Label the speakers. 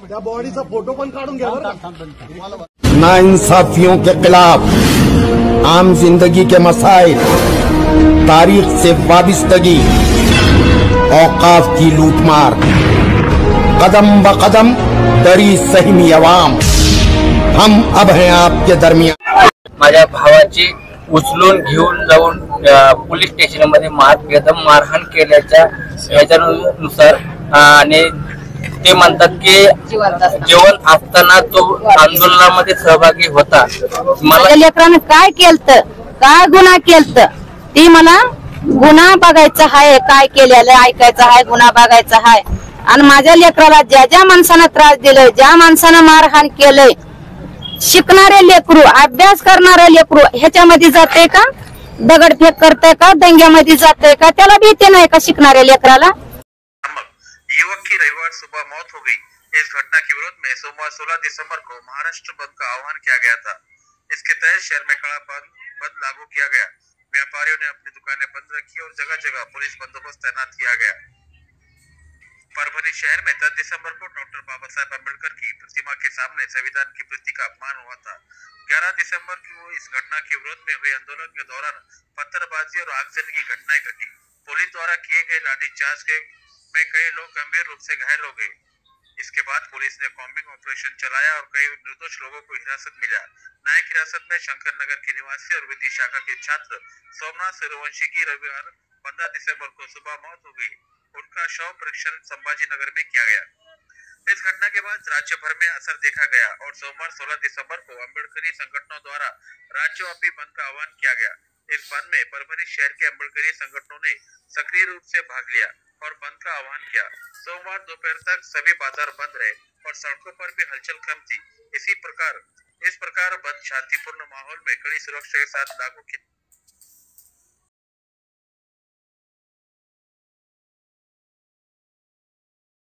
Speaker 1: त्या बॉडीचा फोटो पण काढून घ्या बरं.
Speaker 2: नाइंसाफियों के खिलाफ आम जिंदगी के मसाइल, तारीख से वाबिस्तगी, औकाफ की लूटमार, कदम ब कदम डरी सहमी अवाम, हम अब हैं आपके दरमियान.
Speaker 3: माझ्या भावाची उचलून घेऊन जाऊन पोलीस स्टेशनमध्ये बेदम मारहाण केल्याच्या ह्याच्यानुसार आणि ते म्हणतात की जेवण असताना तो आंदोलनामध्ये सहभागी होता.
Speaker 4: मला लेकरानं काय केलत, काय गुन्हा केलत ती मला गुन्हा बघायचा आहे, काय केलेलं ऐकायचं आहे, गुन्हा बघायचा आहे. आणि माझ्या लेकराला ज्या ज्या माणसानं त्रास दिलाय, ज्या माणसानं मारहाण केलंय, शिकणारे लेकरू, अभ्यास करणारे लेकरू ह्याच्यामध्ये जाते का, दगडफेक करते का, दंग्यामध्ये जाते का, त्याला भीती नाही का शिकणाऱ्या लेकराला.
Speaker 5: युवक की रविवार सुबह मौत हो गई. इस घटना के विरोध में सोमवार 16 दिसंबर को महाराष्ट्र बंद का आह्वान किया गया था. इसके तहत शहर में कड़ा बंद लागू किया गया. व्यापारियों ने अपनी दुकानें बंद रखी और जगह जगह पुलिस बंदोबस्त तैनात किया गया. परभणी शहर में 10 दिसंबर को डॉक्टर बाबा साहेब अम्बेडकर की प्रतिमा के सामने संविधान की प्रति का अपमान हुआ था. 11 दिसंबर को इस घटना के विरोध में हुए आंदोलन के दौरान पत्थरबाजी और आगजनी की घटनाएं घटी. पुलिस द्वारा किए गए लाठीचार्ज में कई लोग गंभीर रूप से घायल हो गए. इसके बाद पुलिस ने कॉम्बिंग ऑपरेशन चलाया और कई निर्दोष लोगों को हिरासत मिला. न्यायिक हिरासत में शंकर नगर के निवासी और विधि शाखा के छात्र सोमनाथ सूर्यवंशी की रविवार 15 दिसंबर को सुबह मौत हो गई. उनका शव परीक्षण संभाजीनगर में किया गया. इस घटना के बाद राज्य भर में असर देखा गया और सोमवार 16 दिसंबर को अम्बेडकरी संगठनों द्वारा राज्यव्यापी बंद का आह्वान किया गया. इस बंद में परभणी शहर के अम्बेडकरी संगठनों ने सक्रिय रूप से भाग लिया और बंद का आह्वान किया. सोमवार दोपहर तक सभी बाजार बंद रहे और सड़कों पर भी हलचल कम थी. इस प्रकार बंद शांतिपूर्ण माहौल में कड़ी सुरक्षा के साथ लागू किया.